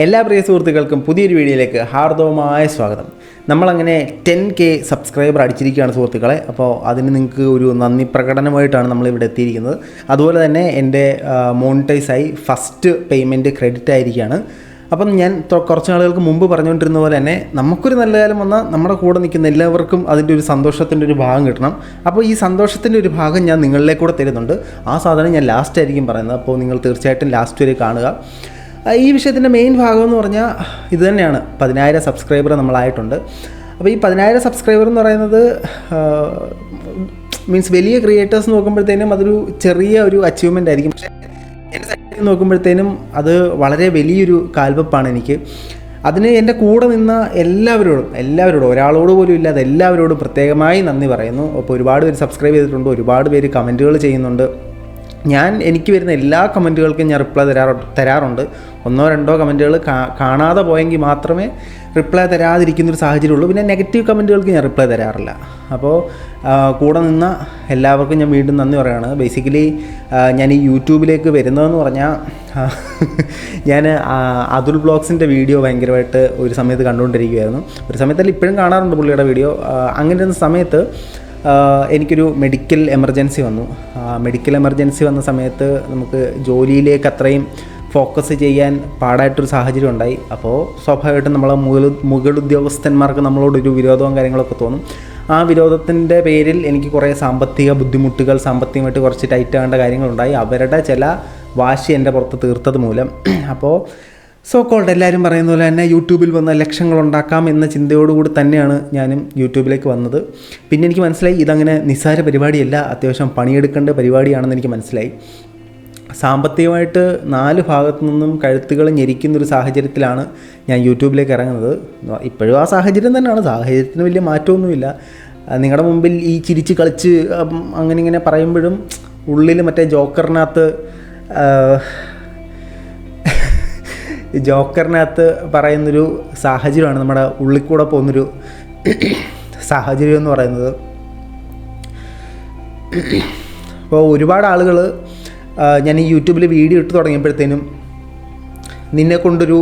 എല്ലാ പ്രിയ സുഹൃത്തുക്കൾക്കും പുതിയൊരു വീഡിയോയിലേക്ക് ഹാർദവമായ സ്വാഗതം. നമ്മളങ്ങനെ 10K സബ്സ്ക്രൈബർ അടിച്ചിരിക്കുകയാണ് സുഹൃത്തുക്കളെ. അപ്പോൾ അതിന് നിങ്ങൾക്ക് ഒരു നന്ദി പ്രകടനമായിട്ടാണ് നമ്മളിവിടെ എത്തിയിരിക്കുന്നത്. അതുപോലെ തന്നെ എൻ്റെ മോണിറ്റൈസായി ഫസ്റ്റ് പേയ്മെൻറ്റ് ക്രെഡിറ്റ് ആയിരിക്കുകയാണ്. അപ്പം ഞാൻ കുറച്ച് നാളുകൾക്ക് മുമ്പ് പറഞ്ഞുകൊണ്ടിരുന്ന പോലെ തന്നെ നമുക്കൊരു നല്ല കാലം വന്നാൽ നമ്മുടെ കൂടെ നിൽക്കുന്ന എല്ലാവർക്കും അതിൻ്റെ ഒരു സന്തോഷത്തിൻ്റെ ഒരു ഭാഗം കിട്ടണം. അപ്പോൾ ഈ സന്തോഷത്തിൻ്റെ ഒരു ഭാഗം ഞാൻ നിങ്ങളിലേക്കൂടെ തരുന്നുണ്ട്. ആ സാധനം ഞാൻ ലാസ്റ്റ് ആയിരിക്കും പറയുന്നത്. അപ്പോൾ നിങ്ങൾ തീർച്ചയായിട്ടും ലാസ്റ്റ് വരെ കാണുക. ഈ വിഷയത്തിൻ്റെ മെയിൻ ഭാഗം എന്ന് പറഞ്ഞാൽ ഇത് തന്നെയാണ്. 10,000 സബ്സ്ക്രൈബർ നമ്മളായിട്ടുണ്ട്. അപ്പോൾ ഈ 10,000 സബ്സ്ക്രൈബർ എന്ന് പറയുന്നത് മീൻസ് വലിയ ക്രിയേറ്റേഴ്സ് നോക്കുമ്പോഴത്തേനും അതൊരു ചെറിയ ഒരു അച്ചീവ്മെൻ്റ് ആയിരിക്കും. പക്ഷേ എൻ്റെ സൈഡിൽ നോക്കുമ്പോഴത്തേനും അത് വളരെ വലിയൊരു കാൽവെപ്പാണ് എനിക്ക്. അതിന് എൻ്റെ കൂടെ നിന്ന എല്ലാവരോടും ഒരാളോട് പോലും ഇല്ലാതെ എല്ലാവരോടും പ്രത്യേകമായി നന്ദി പറയുന്നു. അപ്പോൾ ഒരുപാട് പേര് സബ്സ്ക്രൈബ് ചെയ്തിട്ടുണ്ട്, ഒരുപാട് പേര് കമൻറ്റുകൾ ചെയ്യുന്നുണ്ട്. എനിക്ക് വരുന്ന എല്ലാ കമൻറ്റുകൾക്കും ഞാൻ റിപ്ലൈ തരാറുണ്ട്. 1-2 കമൻറ്റുകൾ കാണാതെ പോയെങ്കിൽ മാത്രമേ റിപ്ലൈ തരാതിരിക്കുന്നൊരു സാഹചര്യമുള്ളൂ. പിന്നെ നെഗറ്റീവ് കമൻറ്റുകൾക്ക് ഞാൻ റിപ്ലൈ തരാറില്ല. അപ്പോൾ കൂടെ നിന്ന എല്ലാവർക്കും ഞാൻ വീണ്ടും നന്ദി പറയുകയാണ്. ബേസിക്കലി ഞാൻ ഈ യൂട്യൂബിലേക്ക് വരുന്നതെന്ന് പറഞ്ഞാൽ ഞാൻ അതുൽ ബ്ലോഗ്സിൻ്റെ വീഡിയോ ഭയങ്കരമായിട്ട് ഒരു സമയത്ത് കണ്ടുകൊണ്ടിരിക്കുകയായിരുന്നു. ഒരു സമയത്തല്ല, ഇപ്പോഴും കാണാറുണ്ട് പുള്ളിയുടെ വീഡിയോ. അങ്ങനെ ഇരുന്ന സമയത്ത് എനിക്കൊരു മെഡിക്കൽ എമർജൻസി വന്നു. മെഡിക്കൽ എമർജൻസി വന്ന സമയത്ത് നമുക്ക് ജോലിയിലേക്ക് അത്രയും ഫോക്കസ് ചെയ്യാൻ പാടായിട്ടൊരു സാഹചര്യം ഉണ്ടായി. അപ്പോൾ സ്വാഭാവികമായിട്ടും നമ്മളെ മുകളുദ്യോഗസ്ഥന്മാർക്ക് നമ്മളോടൊരു വിരോധവും കാര്യങ്ങളൊക്കെ തോന്നും. ആ വിരോധത്തിൻ്റെ പേരിൽ എനിക്ക് കുറേ സാമ്പത്തിക ബുദ്ധിമുട്ടുകൾ, സാമ്പത്തികമായിട്ട് കുറച്ച് ടൈറ്റ് ആകേണ്ട കാര്യങ്ങളുണ്ടായി. അവരുടെ ചില വാശി എൻ്റെ പുറത്ത് തീർത്തത് മൂലം. അപ്പോൾ സോ കോൾഡ് എല്ലാവരും പറയുന്ന പോലെ തന്നെ യൂട്യൂബിൽ വന്ന ലക്ഷങ്ങളുണ്ടാക്കാം എന്ന ചിന്തയോടുകൂടി തന്നെയാണ് ഞാനും യൂട്യൂബിലേക്ക് വന്നത്. പിന്നെ എനിക്ക് മനസ്സിലായി ഇതങ്ങനെ നിസ്സാര പരിപാടിയല്ല, അത്യാവശ്യം പണിയെടുക്കേണ്ട പരിപാടിയാണെന്ന് എനിക്ക് മനസ്സിലായി. സാമ്പത്തികമായിട്ട് 4 ഭാഗത്തു നിന്നും കഴുത്തുകൾ ഞെരിക്കുന്നൊരു സാഹചര്യത്തിലാണ് ഞാൻ യൂട്യൂബിലേക്ക് ഇറങ്ങുന്നത്. ഇപ്പോഴും ആ സാഹചര്യം തന്നെയാണ്, സാഹചര്യത്തിന് വലിയ മാറ്റമൊന്നുമില്ല. നിങ്ങളുടെ മുമ്പിൽ ഈ ചിരിച്ച് കളിച്ച് അങ്ങനെ ഇങ്ങനെ പറയുമ്പോഴും ഉള്ളിൽ മറ്റേ ജോക്കറിനകത്ത് പറയുന്നൊരു സാഹചര്യമാണ് നമ്മുടെ ഉള്ളിൽ കൂടെ പോകുന്നൊരു സാഹചര്യം എന്ന് പറയുന്നത്. അപ്പോൾ ഒരുപാട് ആളുകൾ ഞാൻ ഈ യൂട്യൂബിൽ വീഡിയോ ഇട്ട് തുടങ്ങിയപ്പോഴത്തേനും നിന്നെ കൊണ്ടൊരു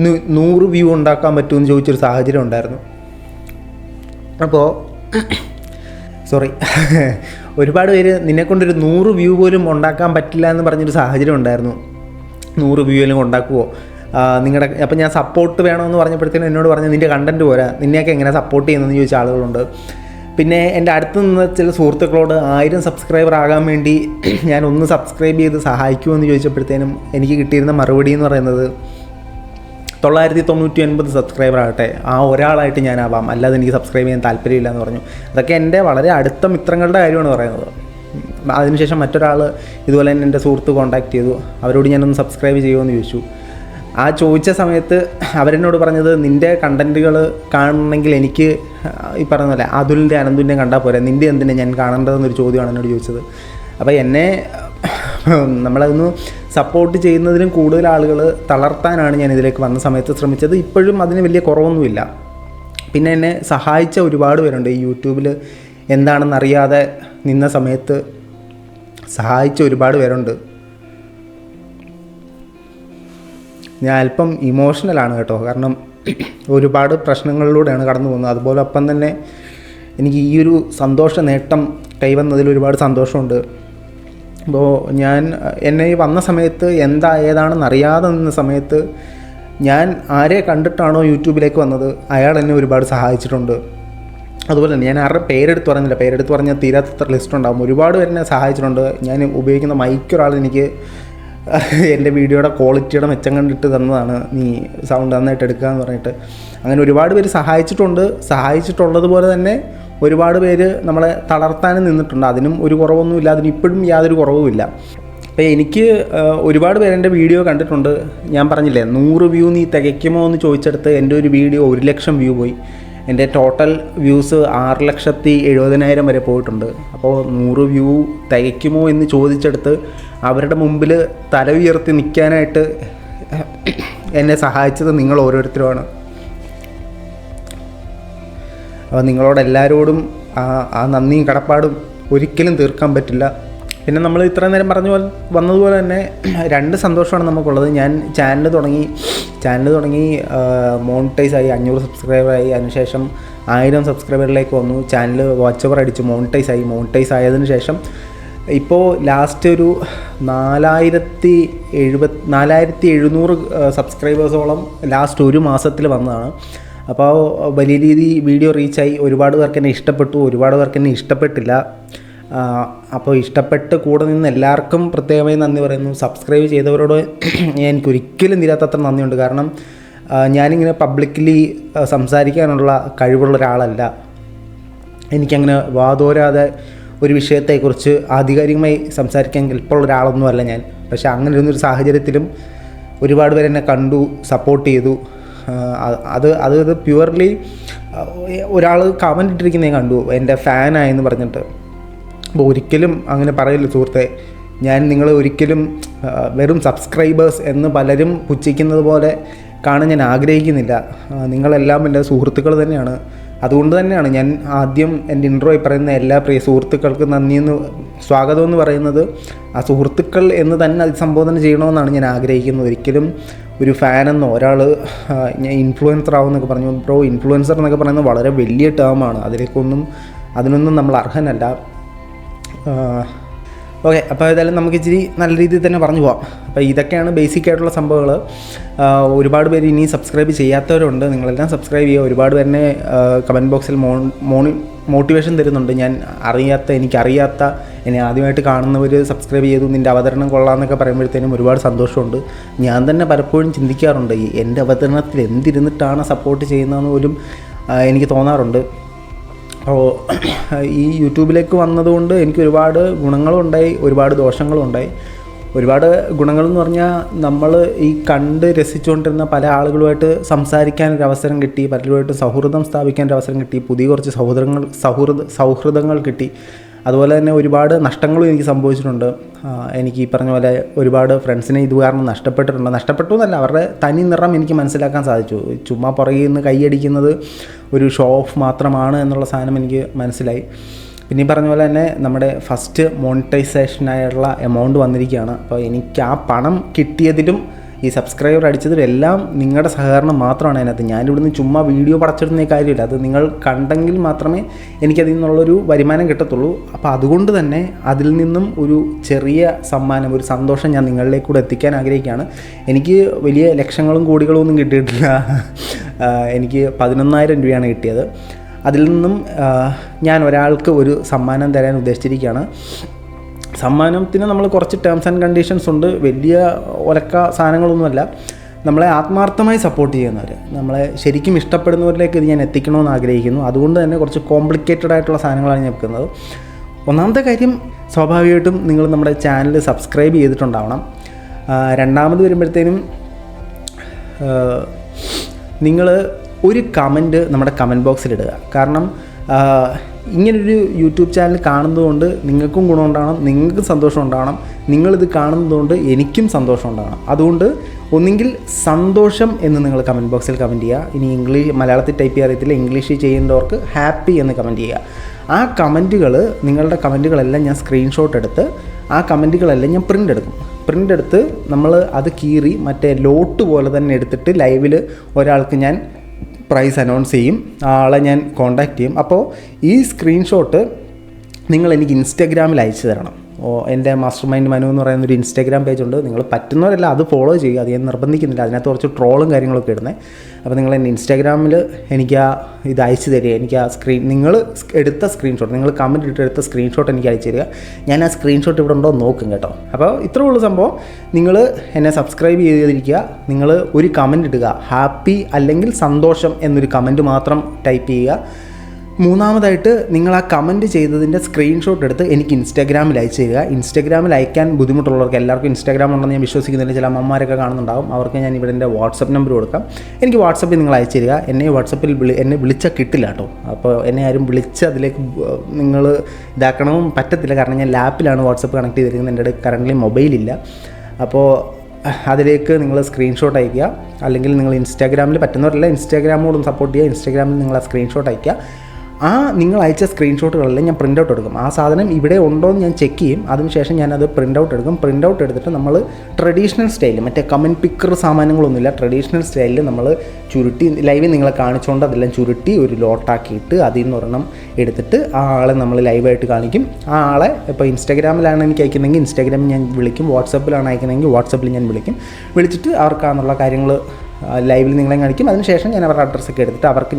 100 വ്യൂ ഉണ്ടാക്കാൻ പറ്റുമെന്ന് ചോദിച്ചൊരു സാഹചര്യം ഉണ്ടായിരുന്നു. അപ്പോൾ ഒരുപാട് പേര് നിന്നെക്കൊണ്ടൊരു 100 വ്യൂ പോലും ഉണ്ടാക്കാൻ പറ്റില്ല എന്ന് പറഞ്ഞൊരു സാഹചര്യം ഉണ്ടായിരുന്നു. 100 വ്യൂ എല്ലാം ഉണ്ടാക്കുമോ നിങ്ങളുടെ? അപ്പോൾ ഞാൻ സപ്പോർട്ട് വേണമെന്ന് പറഞ്ഞപ്പോഴത്തേനും എന്നോട് പറഞ്ഞു നിൻ്റെ കണ്ടൻറ്റ് പോരാ, നിന്നെയൊക്കെ എങ്ങനെ സപ്പോർട്ട് ചെയ്യുന്നതെന്ന് ചോദിച്ച ആളുകളുണ്ട്. പിന്നെ എൻ്റെ അടുത്ത് നിന്ന് ചില സുഹൃത്തുക്കളോട് 1000 സബ്സ്ക്രൈബർ ആകാൻ വേണ്ടി ഞാൻ ഒന്ന് സബ്സ്ക്രൈബ് ചെയ്ത് സഹായിക്കുമെന്ന് ചോദിച്ചപ്പോഴത്തേനും എനിക്ക് കിട്ടിയിരുന്ന മറുപടി എന്ന് പറയുന്നത് 999 സബ്സ്ക്രൈബർ ആകട്ടെ, ആ ഒരാളായിട്ട് ഞാനാവാം, അല്ലാതെ എനിക്ക് സബ്സ്ക്രൈബ് ചെയ്യാൻ താല്പര്യമില്ല എന്ന് പറഞ്ഞു. അതൊക്കെ എൻ്റെ വളരെ അടുത്ത മിത്രങ്ങളുടെ കാര്യമാണ് പറയുന്നത്. അതിനുശേഷം മറ്റൊരാൾ ഇതുപോലെ തന്നെ എൻ്റെ സുഹൃത്ത് കോൺടാക്ട് ചെയ്തു. അവരോട് ഞാനൊന്ന് സബ്സ്ക്രൈബ് ചെയ്യുമെന്ന് ചോദിച്ചു. ആ ചോദിച്ച സമയത്ത് അവരെന്നോട് പറഞ്ഞത് നിൻ്റെ കണ്ടൻറ്റുകൾ കാണണമെങ്കിൽ എനിക്ക് ഈ പറഞ്ഞ പോലെ അതുലിൻ്റെ അനന്തുവിൻ്റെ കണ്ടാൽ പോരെ, നിൻ്റെ എന്തിനാ ഞാൻ കാണേണ്ടതെന്നൊരു ചോദ്യമാണ് എന്നോട് ചോദിച്ചത്. അപ്പോൾ എന്നെ നമ്മളതൊന്ന് സപ്പോർട്ട് ചെയ്യുന്നതിലും കൂടുതൽ ആളുകൾ തളർത്താനാണ് ഞാൻ ഇതിലേക്ക് വന്ന സമയത്ത് ശ്രമിച്ചത്. ഇപ്പോഴും അതിന് വലിയ കുറവൊന്നുമില്ല. പിന്നെ എന്നെ സഹായിച്ച ഒരുപാട് പേരുണ്ട്. ഈ യൂട്യൂബിൽ എന്താണെന്നറിയാതെ നിന്ന സമയത്ത് സഹായിച്ച ഒരുപാട് പേരുണ്ട്. ഞാൻ അല്പം ഇമോഷണലാണ് കേട്ടോ, കാരണം ഒരുപാട് പ്രശ്നങ്ങളിലൂടെയാണ് കടന്നു പോകുന്നത്. അതുപോലെ ഒപ്പം തന്നെ എനിക്ക് ഈ ഒരു സന്തോഷ നേട്ടം കൈവന്നതിൽ ഒരുപാട് സന്തോഷമുണ്ട്. അപ്പോൾ ഞാൻ എന്നെ വന്ന സമയത്ത് ഏതാണെന്ന് അറിയാതെ നിന്ന സമയത്ത് ഞാൻ ആരെ കണ്ടിട്ടാണോ യൂട്യൂബിലേക്ക് വന്നത് അയാൾ എന്നെ ഒരുപാട് സഹായിച്ചിട്ടുണ്ട്. അതുപോലെ തന്നെ ഞാൻ ആരുടെ പേരെടുത്ത് പറഞ്ഞാൽ തീരാത്തത്ര ലിസ്റ്റ് ഉണ്ടാകും. ഒരുപാട് പേര് എന്നെ സഹായിച്ചിട്ടുണ്ട്. ഞാൻ ഉപയോഗിക്കുന്ന മൈക്കൊരാൾ എനിക്ക് എൻ്റെ വീഡിയോയുടെ ക്വാളിറ്റിയുടെ മെച്ചം കണ്ടിട്ട് തന്നതാണ്, നീ സൗണ്ട് നന്നായിട്ട് എടുക്കുക എന്ന് പറഞ്ഞിട്ട്. അങ്ങനെ ഒരുപാട് പേര് സഹായിച്ചിട്ടുള്ളതുപോലെ തന്നെ ഒരുപാട് പേര് നമ്മളെ തളർത്താനും നിന്നിട്ടുണ്ട്. അതിനും ഒരു കുറവൊന്നുമില്ല, അതിനിപ്പോഴും യാതൊരു കുറവുമില്ല. അപ്പോൾ എനിക്ക് ഒരുപാട് പേര് എൻ്റെ വീഡിയോ കണ്ടിട്ടുണ്ട്. ഞാൻ പറഞ്ഞില്ലേ 100 വ്യൂ നീ തികയ്ക്കുമോ എന്ന് ചോദിച്ചെടുത്ത് എൻ്റെ ഒരു വീഡിയോ 1 ലക്ഷം വ്യൂ പോയി. എൻ്റെ ടോട്ടൽ വ്യൂസ് 6,70,000 വരെ പോയിട്ടുണ്ട്. അപ്പോൾ 100 വ്യൂ തികയ്ക്കുമോ എന്ന് ചോദിച്ചെടുത്ത് അവരുടെ മുമ്പിൽ തല ഉയർത്തി നിൽക്കാനായിട്ട് എന്നെ സഹായിച്ചത് നിങ്ങൾ ഓരോരുത്തരുമാണ്. അപ്പോൾ നിങ്ങളോട് എല്ലാവരോടും ആ നന്ദിയും കടപ്പാടും ഒരിക്കലും തീർക്കാൻ പറ്റില്ല. പിന്നെ നമ്മൾ ഇത്ര നേരം വന്നതുപോലെ തന്നെ രണ്ട് സന്തോഷമാണ് നമുക്കുള്ളത്. ഞാൻ ചാനൽ തുടങ്ങി മോണിറ്റൈസായി 500 സബ്സ്ക്രൈബറായി. അതിനുശേഷം 1000 സബ്സ്ക്രൈബറിലേക്ക് വന്നു. ചാനൽ വാച്ച് അവർ അടിച്ച് മോണിറ്റൈസ് ആയതിനു ശേഷം ഇപ്പോൾ ലാസ്റ്റ് ഒരു 4700 സബ്സ്ക്രൈബേഴ്സോളം ലാസ്റ്റ് ഒരു മാസത്തിൽ വന്നതാണ്. അപ്പോൾ വലിയ രീതിയിൽ വീഡിയോ റീച്ചായി. ഒരുപാട് പേർക്ക് എന്നെ ഇഷ്ടപ്പെട്ടു, ഒരുപാട് പേർക്ക് എന്നെ ഇഷ്ടപ്പെട്ടില്ല. അപ്പോൾ ഇഷ്ടപ്പെട്ട് കൂടെ നിന്ന് എല്ലാവർക്കും പ്രത്യേകമായി നന്ദി പറയുന്നു. സബ്സ്ക്രൈബ് ചെയ്തവരോട് എനിക്കൊരിക്കലും തീരാത്തത്ര നന്ദിയുണ്ട്. കാരണം ഞാനിങ്ങനെ പബ്ലിക്കലി സംസാരിക്കാനുള്ള കഴിവുള്ള ഒരാളല്ല. എനിക്കങ്ങനെ വാതോരാതെ ഒരു വിഷയത്തെക്കുറിച്ച് ആധികാരികമായി സംസാരിക്കാൻ കെൽപ്പുള്ള ഒരാളൊന്നുമല്ല ഞാൻ. പക്ഷേ അങ്ങനെ ഇരുന്നൊരു സാഹചര്യത്തിലും ഒരുപാട് പേര് എന്നെ കണ്ടു, സപ്പോർട്ട് ചെയ്തു. അത് പ്യുവർലി ഒരാൾ കമൻ്റ് ഇട്ടിരിക്കുന്നത് ഞാൻ കണ്ടു, എൻ്റെ ഫാനായെന്ന് പറഞ്ഞിട്ട്. അപ്പോൾ ഒരിക്കലും അങ്ങനെ പറയില്ല സുഹൃത്തെ. ഞാൻ നിങ്ങൾ ഒരിക്കലും വെറും സബ്സ്ക്രൈബേഴ്സ് എന്ന് പലരും പുച്ഛിക്കുന്നത് പോലെ കാണാൻ ഞാൻ ആഗ്രഹിക്കുന്നില്ല. നിങ്ങളെല്ലാം എൻ്റെ സുഹൃത്തുക്കൾ തന്നെയാണ്. അതുകൊണ്ട് തന്നെയാണ് ഞാൻ ആദ്യം എൻ്റെ ഇൻട്രോയിൽ പറയുന്ന എല്ലാ പ്രിയ സുഹൃത്തുക്കൾക്കും സ്വാഗതം എന്ന് പറയുന്നത്. ആ സുഹൃത്തുക്കൾ എന്ന് തന്നെ അഭിസംബോധന ചെയ്യണമെന്നാണ് ഞാൻ ആഗ്രഹിക്കുന്നത്. ഒരിക്കലും ഒരു ഫാനെന്നോ ഒരാൾ ഞാൻ ഇൻഫ്ലുവൻസർ ആവുമെന്നൊക്കെ പറഞ്ഞു. ബ്രോ, ഇൻഫ്ലുവൻസർ എന്നൊക്കെ പറയുന്നത് വളരെ വലിയ ടേമാണ്. അതിനൊന്നും നമ്മൾ അർഹനല്ല. ഓക്കെ, അപ്പോൾ ഏതായാലും നമുക്ക് ഇച്ചിരി നല്ല രീതിയിൽ തന്നെ പറഞ്ഞു പോകാം. അപ്പോൾ ഇതൊക്കെയാണ് ബേസിക് ആയിട്ടുള്ള സംഭവങ്ങൾ. ഒരുപാട് പേര് ഇനി സബ്സ്ക്രൈബ് ചെയ്യാത്തവരുണ്ട്. നിങ്ങളെല്ലാം സബ്സ്ക്രൈബ് ചെയ്യുക. ഒരുപാട് പേരെ കമൻറ്റ് ബോക്സിൽ മോട്ടിവേഷൻ തരുന്നുണ്ട്. എനിക്കറിയാത്ത എന്നെ ആദ്യമായിട്ട് കാണുന്നവർ സബ്സ്ക്രൈബ് ചെയ്തു, നിൻ്റെ അവതരണം കൊള്ളാമെന്നൊക്കെ പറയുമ്പോഴത്തേനും ഒരുപാട് സന്തോഷമുണ്ട്. ഞാൻ തന്നെ പലപ്പോഴും ചിന്തിക്കാറുണ്ട്, എൻ്റെ അവതരണത്തിൽ എന്തിരുന്നിട്ടാണ് സപ്പോർട്ട് ചെയ്യുന്നതെന്ന് പോലും എനിക്ക് തോന്നാറുണ്ട്. അപ്പോൾ ഈ യൂട്യൂബിലേക്ക് വന്നതുകൊണ്ട് എനിക്ക് ഒരുപാട് ഗുണങ്ങളുണ്ടായി, ഒരുപാട് ദോഷങ്ങളുണ്ടായി. ഒരുപാട് ഗുണങ്ങളെന്ന് പറഞ്ഞാൽ നമ്മൾ ഈ കണ്ട് രസിച്ചുകൊണ്ടിരുന്ന പല ആളുകളുമായിട്ട് സംസാരിക്കാനൊരവസരം കിട്ടി, പലരുമായിട്ട് സൗഹൃദം സ്ഥാപിക്കാനൊരവസരം കിട്ടി, പുതിയ കുറച്ച് സൗഹൃദങ്ങൾ കിട്ടി. അതുപോലെ തന്നെ ഒരുപാട് നഷ്ടങ്ങളും എനിക്ക് സംഭവിച്ചിട്ടുണ്ട്. എനിക്ക് ഈ പറഞ്ഞ പോലെ ഒരുപാട് ഫ്രണ്ട്സിനെ ഇത് കാരണം നഷ്ടപ്പെട്ടു എന്നല്ല, അവരുടെ തനി നിറം എനിക്ക് മനസ്സിലാക്കാൻ സാധിച്ചു. ചുമ്മാ പുറകിൽ നിന്ന് കൈയടിക്കുന്നത് ഒരു ഷോ ഓഫ് മാത്രമാണ് എന്നുള്ള സാധനം എനിക്ക് മനസ്സിലായി. പിന്നെ ഈ പറഞ്ഞ പോലെ തന്നെ നമ്മുടെ ഫസ്റ്റ് മോണിറ്റൈസേഷനായുള്ള എമൗണ്ട് വന്നിരിക്കുകയാണ്. അപ്പോൾ എനിക്ക് ആ പണം കിട്ടിയതിലും ഈ സബ്സ്ക്രൈബർ അടിച്ചതിലും എല്ലാം നിങ്ങളുടെ സഹകരണം മാത്രമാണ് അതിനകത്ത്. ഞാനിവിടുന്ന് ചുമ്മാ വീഡിയോ പടച്ചിടുന്ന കാര്യമില്ല. അത് നിങ്ങൾ കണ്ടെങ്കിൽ മാത്രമേ എനിക്കതിൽ നിന്നുള്ളൊരു വരുമാനം കിട്ടത്തുള്ളൂ. അപ്പോൾ അതുകൊണ്ട് തന്നെ അതിൽ നിന്നും ഒരു ചെറിയ സമ്മാനം, ഒരു സന്തോഷം ഞാൻ നിങ്ങളിലേക്ക് കൂടെ എത്തിക്കാൻ ആഗ്രഹിക്കുകയാണ്. എനിക്ക് വലിയ ലക്ഷങ്ങളും കോടികളും ഒന്നും കിട്ടിയിട്ടില്ല. എനിക്ക് 11,000 രൂപയാണ് കിട്ടിയത്. അതിൽ നിന്നും ഞാൻ ഒരാൾക്ക് ഒരു സമ്മാനം തരാൻ ഉദ്ദേശിച്ചിരിക്കുകയാണ്. സമ്മാനത്തിന് നമ്മൾ കുറച്ച് ടേംസ് ആൻഡ് കണ്ടീഷൻസ് ഉണ്ട്. വലിയ ഒലക്ക സാധനങ്ങളൊന്നുമല്ല. നമ്മളെ ആത്മാർത്ഥമായി സപ്പോർട്ട് ചെയ്യുന്നവർ, നമ്മളെ ശരിക്കും ഇഷ്ടപ്പെടുന്നവരിലേക്ക് ഇത് ഞാൻ എത്തിക്കണമെന്ന് ആഗ്രഹിക്കുന്നു. അതുകൊണ്ട് തന്നെ കുറച്ച് കോംപ്ലിക്കേറ്റഡ് ആയിട്ടുള്ള സാധനങ്ങളാണ് ഞാൻ വെക്കുന്നത്. ഒന്നാമത്തെ കാര്യം, സ്വാഭാവികമായിട്ടും നിങ്ങൾ നമ്മുടെ ചാനൽ സബ്സ്ക്രൈബ് ചെയ്തിട്ടുണ്ടാവണം. രണ്ടാമത് വരുമ്പോഴത്തേനും നിങ്ങൾ ഒരു കമൻറ്റ് നമ്മുടെ കമൻറ്റ് ബോക്സിലിടുക. കാരണം ഇങ്ങനൊരു യൂട്യൂബ് ചാനൽ കാണുന്നതുകൊണ്ട് നിങ്ങൾക്കും ഗുണമുണ്ടാകണം, നിങ്ങൾക്കും സന്തോഷം ഉണ്ടാകണം. നിങ്ങളിത് കാണുന്നതുകൊണ്ട് എനിക്കും സന്തോഷം ഉണ്ടാകണം. അതുകൊണ്ട് ഒന്നെങ്കിൽ സന്തോഷം എന്ന് നിങ്ങൾ കമൻറ്റ് ബോക്സിൽ കമൻറ്റ് ചെയ്യുക. ഇനി മലയാളത്തിൽ ടൈപ്പ് ചെയ്യാൻ അറിയത്തില്ല, ഇംഗ്ലീഷിൽ ചെയ്യുന്നവർക്ക് ഹാപ്പി എന്ന് കമൻറ്റ് ചെയ്യുക. ആ നിങ്ങളുടെ കമൻറ്റുകളെല്ലാം ഞാൻ സ്ക്രീൻഷോട്ട് എടുത്ത് ആ കമൻറ്റുകളെല്ലാം ഞാൻ പ്രിൻ്റ് എടുത്ത് നമ്മൾ അത് കീറി മറ്റേ ലോട്ട് പോലെ തന്നെ എടുത്തിട്ട് ലൈവിൽ ഒരാൾക്ക് ഞാൻ പ്രൈസ് അനൗൺസ് ചെയ്യും. ആളെ ഞാൻ കോൺടാക്റ്റ് ചെയ്യും. അപ്പോൾ ഈ സ്ക്രീൻഷോട്ട് നിങ്ങൾ എനിക്ക് ഇൻസ്റ്റാഗ്രാമിൽ അയച്ചു തരണം. എൻ്റെ മാസ്റ്റർ മൈൻഡ് മനു എന്ന് പറയുന്നൊരു ഇൻസ്റ്റാഗ്രാം പേജുണ്ട്. നിങ്ങൾ പറ്റുന്നവരല്ല അത് ഫോളോ ചെയ്യുക. അത് ഞാൻ നിർബന്ധിക്കുന്നില്ല. അതിനകത്ത് കുറച്ച് ട്രോളും കാര്യങ്ങളൊക്കെ ഇടുന്നത്. അപ്പോൾ നിങ്ങൾ എൻ്റെ ഇൻസ്റ്റാഗ്രാമിൽ എനിക്ക് ഇത് അയച്ചു തരിക. എനിക്ക് നിങ്ങൾ എടുത്ത സ്ക്രീൻഷോട്ട്, നിങ്ങൾ കമൻറ്റ് ഇട്ടെടുത്ത സ്ക്രീൻഷോട്ട് എനിക്ക് അയച്ചു തരിക. ഞാൻ ആ സ്ക്രീൻഷോട്ട് ഇവിടെ ഉണ്ടോ നോക്കും കേട്ടോ. അപ്പോൾ ഇത്രേ ഉള്ളൂ സംഭവം. നിങ്ങൾ എന്നെ സബ്സ്ക്രൈബ് ചെയ്തിരിക്കുക. നിങ്ങൾ ഒരു കമൻറ്റ് ഇടുക, ഹാപ്പി അല്ലെങ്കിൽ സന്തോഷം എന്നൊരു കമൻറ്റ് മാത്രം ടൈപ്പ് ചെയ്യുക. മൂന്നാമതായിട്ട് നിങ്ങൾ ആ കമൻറ്റ് ചെയ്തതിൻ്റെ സ്ക്രീൻഷോട്ട് എടുത്ത് എനിക്ക് ഇൻസ്റ്റാഗ്രാമിൽ അയച്ചു തരിക. ഇൻസ്റ്റാഗ്രാമിൽ അയക്കാൻ ബുദ്ധിമുട്ടുള്ളവർക്ക്, എല്ലാവർക്കും ഇൻസ്റ്റാഗ്രാം ഉണ്ടെന്ന് ഞാൻ വിശ്വസിക്കുന്നില്ല, ചില അമ്മമാരൊക്കെ കാണുന്നുണ്ടാകും, അവർക്ക് ഞാൻ ഇവിടെ എൻ്റെ വാട്സപ്പ് നമ്പർ കൊടുക്കാം. എനിക്ക് വാട്സപ്പിൽ നിങ്ങൾ അയച്ചു തരിക. എന്നെ വിളിച്ചാൽ കിട്ടില്ല കേട്ടോ. അപ്പോൾ എന്നെ ആരും വിളിച്ച് അതിലേക്ക് നിങ്ങൾ ഇതാക്കണമെന്നും പറ്റത്തില്ല. കാരണം ഞാൻ ലാപ്പിലാണ് വാട്സപ്പ് കണക്ട് ചെയ്തിരിക്കുന്നത്. എൻ്റെ അടുത്ത് കറൻ്റ് മൊബൈലില്ല. അപ്പോൾ അതിലേക്ക് നിങ്ങൾ സ്ക്രീൻഷോട്ട് അയയ്ക്കുക. അല്ലെങ്കിൽ നിങ്ങൾ ഇൻസ്റ്റാഗ്രാമിൽ പറ്റുന്നവരല്ല ഇൻസ്റ്റാഗ്രാമോടും സപ്പോർട്ട് ചെയ്യുക. ഇൻസ്റ്റാഗ്രാമിൽ നിങ്ങൾ ആ സ്ക്രീൻഷോട്ട് അയയ്ക്കുക. നിങ്ങൾ അയച്ച സ്ക്രീൻഷോട്ടുകളെല്ലാം ഞാൻ പ്രിൻ്റ് ഔട്ട് എടുക്കും. ആ സാധനം ഇവിടെ ഉണ്ടോ എന്ന് ഞാൻ ചെക്ക് ചെയ്യും. അതിനുശേഷം ഞാനത് പ്രിൻ്റ് ഔട്ട് എടുക്കും. പ്രിൻ്റ് ഔട്ട് എടുത്തിട്ട് നമ്മൾ ട്രഡീഷണൽ സ്റ്റൈലിൽ, മറ്റേ കമൻറ്റ് പിക്കർ സാമാനങ്ങളൊന്നുമില്ല, ട്രഡീഷണൽ സ്റ്റൈലിൽ നമ്മൾ ചുരുട്ടി ലൈവിൽ നിങ്ങളെ കാണിച്ചുകൊണ്ട് അതെല്ലാം ചുരുട്ടി ഒരു ലോട്ടാക്കിയിട്ട് അതിൽ നിന്ന് ഒരെണ്ണം എടുത്തിട്ട് ആ ആളെ നമ്മൾ ലൈവായിട്ട് കാണിക്കും. ആ ആളെ ഇപ്പോൾ ഇൻസ്റ്റാഗ്രാമിലാണ് എനിക്ക് അയക്കുന്നതെങ്കിൽ ഇൻസ്റ്റാഗ്രാമിൽ ഞാൻ വിളിക്കും, വാട്സപ്പിലാണ് അയക്കുന്നതെങ്കിൽ വാട്സപ്പിൽ ഞാൻ വിളിച്ചിട്ട് അവർക്കാണെന്നുള്ള കാര്യങ്ങൾ ലൈവിൽ നിങ്ങളെ കാണിക്കും. അതിനുശേഷം ഞാൻ അവരുടെ അഡ്രസ്സൊക്കെ എടുത്തിട്ട് അവർക്ക്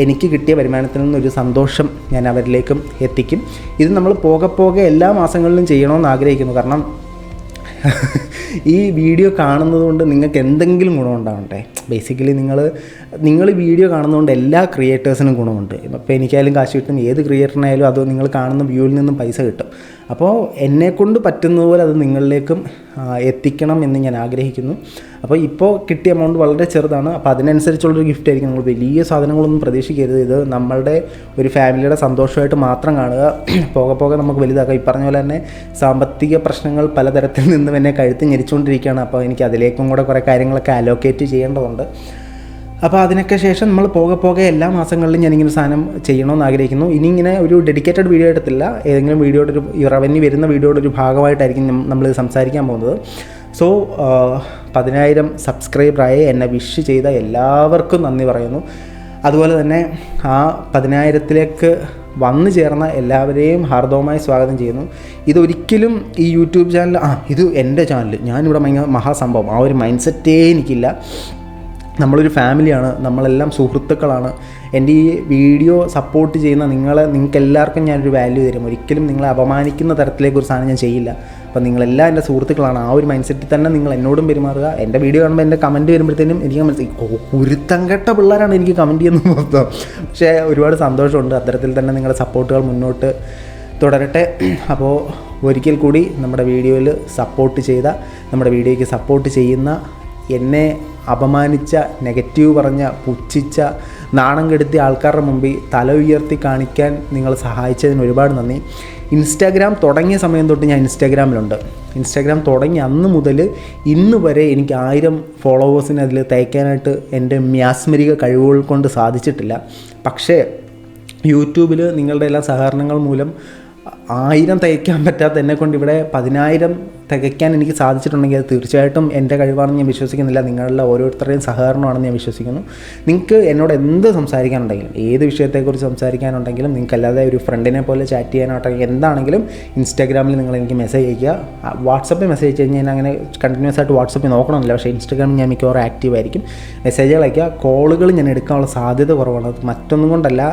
എനിക്ക് കിട്ടിയ വരുമാനത്തിൽ നിന്നൊരു സന്തോഷം ഞാൻ അവരിലേക്കും എത്തിക്കും. ഇത് നമ്മൾ പോകെ എല്ലാ മാസങ്ങളിലും ചെയ്യണമെന്ന് ആഗ്രഹിക്കുന്നു. കാരണം ഈ വീഡിയോ കാണുന്നത് കൊണ്ട് നിങ്ങൾക്ക് എന്തെങ്കിലും ഗുണമുണ്ടാവട്ടെ. ബേസിക്കലി നിങ്ങൾ വീഡിയോ കാണുന്നതുകൊണ്ട് എല്ലാ ക്രിയേറ്റേഴ്സിനും ഗുണമുണ്ട്. ഇപ്പോൾ എനിക്കായാലും കാശ് കിട്ടും, ഏത് ക്രിയേറ്ററിനായാലും അത് നിങ്ങൾ കാണുന്ന വ്യൂവിൽ നിന്നും പൈസ കിട്ടും. അപ്പോൾ എന്നെക്കൊണ്ട് പറ്റുന്നതുപോലെ അത് നിങ്ങളിലേക്കും എത്തിക്കണം എന്ന് ഞാൻ ആഗ്രഹിക്കുന്നു. അപ്പോൾ ഇപ്പോൾ കിട്ടിയ എമൗണ്ട് വളരെ ചെറുതാണ്. അപ്പോൾ അതിനനുസരിച്ചുള്ളൊരു ഗിഫ്റ്റ് ആയിരിക്കും. നിങ്ങൾ വലിയ സാധനങ്ങളൊന്നും പ്രതീക്ഷിക്കരുത്. ഇത് നമ്മളുടെ ഒരു ഫാമിലിയുടെ സന്തോഷമായിട്ട് മാത്രം കാണുക. പോകെ നമുക്ക് വലുതാക്കാം. ഈ പറഞ്ഞ പോലെ തന്നെ സാമ്പത്തിക പ്രശ്നങ്ങൾ പലതരത്തിൽ നിന്നും എന്നെ കഴുത്ത് ഞെരിച്ചുകൊണ്ടിരിക്കുകയാണ്. അപ്പോൾ എനിക്ക് അതിലേക്കും കൂടെ കുറേ കാര്യങ്ങളൊക്കെ അലോക്കേറ്റ് ചെയ്യേണ്ടതുണ്ട്. അപ്പോൾ അതിനൊക്കെ ശേഷം നമ്മൾ പോകെ എല്ലാ മാസങ്ങളിലും ഞാനിങ്ങനെ സാധനം ചെയ്യണമെന്ന് ആഗ്രഹിക്കുന്നു. ഇനി ഇങ്ങനെ ഒരു ഡെഡിക്കേറ്റഡ് വീഡിയോ എടുത്തില്ല, ഏതെങ്കിലും വീഡിയോയുടെ ഒരു റവന്യൂ വരുന്ന വീഡിയോയുടെ ഒരു ഭാഗമായിട്ടായിരിക്കും നമ്മൾ സംസാരിക്കാൻ പോകുന്നത്. സോ 10,000 സബ്സ്ക്രൈബറായി എന്നെ വിഷ് ചെയ്ത എല്ലാവർക്കും നന്ദി പറയുന്നു. അതുപോലെ തന്നെ ആ 10,000-ത്തിലേക്ക് വന്നു ചേർന്ന എല്ലാവരെയും ഹാർദവമായി സ്വാഗതം ചെയ്യുന്നു. ഇതൊരിക്കലും ഈ യൂട്യൂബ് ചാനൽ ഇത് എൻ്റെ ചാനൽ, ഞാനിവിടെ മഹാസംഭവം, ആ ഒരു മൈൻഡ് സെറ്റേ എനിക്കില്ല. നമ്മളൊരു ഫാമിലിയാണ്, നമ്മളെല്ലാം സുഹൃത്തുക്കളാണ്. എൻ്റെ ഈ വീഡിയോ സപ്പോർട്ട് ചെയ്യുന്ന നിങ്ങൾക്ക് എല്ലാവർക്കും ഞാനൊരു വാല്യൂ തരും. ഒരിക്കലും നിങ്ങളെ അപമാനിക്കുന്ന തരത്തിലേക്കൊരു സാധനം ഞാൻ ചെയ്യില്ല. അപ്പോൾ നിങ്ങളെല്ലാം എൻ്റെ സുഹൃത്തുക്കളാണ്. ആ ഒരു മൈൻഡ് സെറ്റിൽ തന്നെ നിങ്ങൾ എന്നോടും പെരുമാറുക. എൻ്റെ വീഡിയോ കാണുമ്പോൾ എൻ്റെ കമൻറ്റ് വരുമ്പോഴത്തേനും എനിക്ക് മനസ്സിലായി കുരുത്തങ്കെട്ട പിള്ളേരാണ് എനിക്ക് കമൻറ്റ് ചെയ്യുന്നത് മൊത്തം. പക്ഷേ ഒരുപാട് സന്തോഷമുണ്ട്. അത്തരത്തിൽ തന്നെ നിങ്ങളുടെ സപ്പോർട്ടുകൾ മുന്നോട്ട് തുടരട്ടെ. അപ്പോൾ ഒരിക്കൽ കൂടി നമ്മുടെ വീഡിയോയിൽ നമ്മുടെ വീഡിയോയ്ക്ക് സപ്പോർട്ട് ചെയ്യുന്ന, എന്നെ അപമാനിച്ച, നെഗറ്റീവ് പറഞ്ഞ, പുച്ഛിച്ച, നാണം കെടുത്തിയ ആൾക്കാരുടെ മുമ്പിൽ തല ഉയർത്തി കാണിക്കാൻ നിങ്ങൾ സഹായിച്ചതിന് ഒരുപാട് നന്ദി. ഇൻസ്റ്റാഗ്രാം തുടങ്ങിയ സമയം തൊട്ട് ഞാൻ ഇൻസ്റ്റാഗ്രാമിലുണ്ട്. ഇൻസ്റ്റാഗ്രാം തുടങ്ങി അന്ന് മുതൽ ഇന്ന് വരെ എനിക്ക് 1000 ഫോളോവേഴ്സിന് അതിൽ തയ്ക്കാനായിട്ട് എൻ്റെ മ്യാസ്മരിക കഴിവുകൾ കൊണ്ട് സാധിച്ചിട്ടില്ല. പക്ഷേ യൂട്യൂബിൽ നിങ്ങളുടെ എല്ലാ സഹകരണങ്ങൾ മൂലം 1000 തയ്ക്കാൻ പറ്റാത്ത എന്നെക്കൊണ്ട് ഇവിടെ 10,000 തികയ്ക്കാൻ എനിക്ക് സാധിച്ചിട്ടുണ്ടെങ്കിൽ അത് തീർച്ചയായിട്ടും എൻ്റെ കഴിവാണെന്ന് ഞാൻ വിശ്വസിക്കുന്നില്ല. നിങ്ങളുടെ ഓരോരുത്തരുടെയും സഹകരണമാണെന്ന് ഞാൻ വിശ്വസിക്കുന്നു. നിങ്ങൾക്ക് എന്നോട് എന്ത് സംസാരിക്കാനുണ്ടെങ്കിലും, ഏത് വിഷയത്തെക്കുറിച്ച് സംസാരിക്കാനുണ്ടെങ്കിലും, നിങ്ങൾക്ക് അല്ലാതെ ഒരു ഫ്രണ്ടിനെ പോലെ ചാറ്റ് ചെയ്യാനായിട്ടെങ്കിൽ എന്താണെങ്കിലും ഇൻസ്റ്റാഗ്രാമിൽ നിങ്ങൾ എനിക്ക് മെസ്സേജ് അയയ്ക്കുക. വാട്സപ്പിൽ മെസ്സേജ് അയച്ചു കഴിഞ്ഞാൽ ഞാൻ അങ്ങനെ കണ്ടിന്യൂസ് ആയിട്ട് വാട്സപ്പിൽ നോക്കണമെന്നില്ല. പക്ഷേ ഇൻസ്റ്റാഗ്രാമിൽ ഞാൻ മിക്കവാറും ആക്റ്റീവ് ആയിരിക്കും. മെസ്സേജുകൾ അയയ്ക്കുക. കോളുകൾ ഞാൻ എടുക്കാനുള്ള സാധ്യത കുറവാണ്. മറ്റൊന്നും കൊണ്ടല്ല,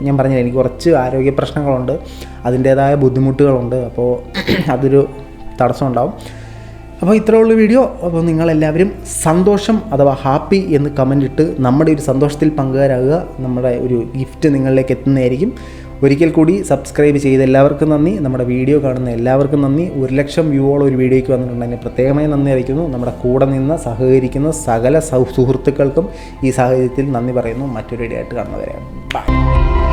ഞാൻ പറഞ്ഞില്ല, എനിക്ക് കുറച്ച് ആരോഗ്യ പ്രശ്നങ്ങളുണ്ട്, അതിൻ്റേതായ ബുദ്ധിമുട്ടുകളുണ്ട്. അപ്പോൾ അതൊരു തടസ്സം ഉണ്ടാവും. അപ്പോൾ ഇത്രയുള്ള വീഡിയോ. അപ്പോൾ നിങ്ങളെല്ലാവരും സന്തോഷം അഥവാ ഹാപ്പി എന്ന് കമൻ്റ് ഇട്ട് നമ്മുടെ ഒരു സന്തോഷത്തിൽ പങ്കുകാരാകുക. നമ്മുടെ ഒരു ഗിഫ്റ്റ് നിങ്ങളിലേക്ക് എത്തുന്നതായിരിക്കും. ഒരിക്കൽ കൂടി സബ്സ്ക്രൈബ് ചെയ്ത എല്ലാവർക്കും നന്ദി. നമ്മുടെ വീഡിയോ കാണുന്ന എല്ലാവർക്കും നന്ദി. 1,00,000 വ്യൂവോളം ഒരു വീഡിയോയ്ക്ക് വന്നിട്ടുണ്ടെങ്കിൽ പ്രത്യേകമായി നന്ദി അറിയിക്കുന്നു. നമ്മുടെ കൂടെ നിന്ന് സഹകരിക്കുന്ന സകല സുഹൃത്തുക്കൾക്കും ഈ സാഹചര്യത്തിൽ നന്ദി പറയുന്നു. മറ്റൊരു വീഡിയോ ആയിട്ട് കാണുന്നവരെയാണ്. ബൈ.